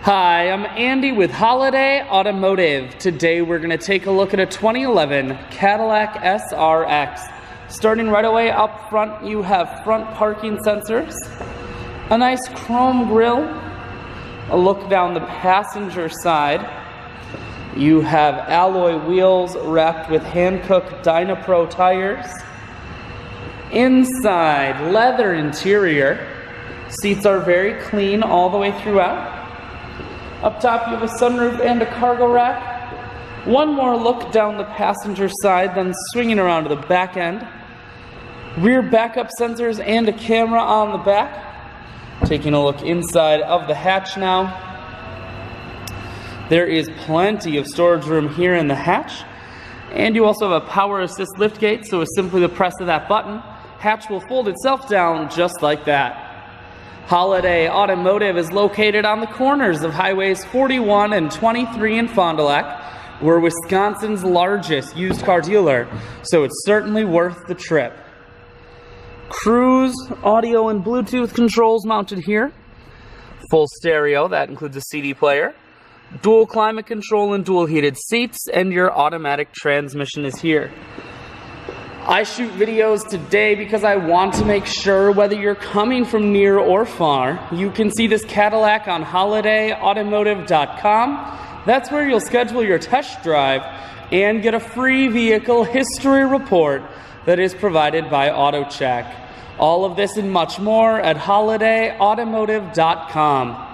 Hi, I'm Andy with Holiday Automotive. Today we're going to take a look at a 2011 Cadillac SRX. Starting right away up front, you have front parking sensors, a nice chrome grille, a look down the passenger side. You have alloy wheels wrapped with hand-cooked Dynapro tires. Inside, leather interior. Seats are very clean all the way throughout. Up top you have a sunroof and a cargo rack. One more look down the passenger side, then swinging around to the back end. Rear backup sensors and a camera on the back. Taking a look inside of the hatch now. There is plenty of storage room here in the hatch. And you also have a power assist liftgate, so with simply the press of that button, hatch will fold itself down just like that. Holiday Automotive is located on the corners of Highways 41 and 23 in Fond du Lac. We're Wisconsin's largest used car dealer, so it's certainly worth the trip. Cruise, audio, and Bluetooth controls mounted here. Full stereo, that includes a CD player. Dual climate control and dual heated seats, and your automatic transmission is here. I shoot videos today because I want to make sure whether you're coming from near or far, you can see this Cadillac on holidayautomotive.com. That's where you'll schedule your test drive and get a free vehicle history report that is provided by AutoCheck. All of this and much more at holidayautomotive.com.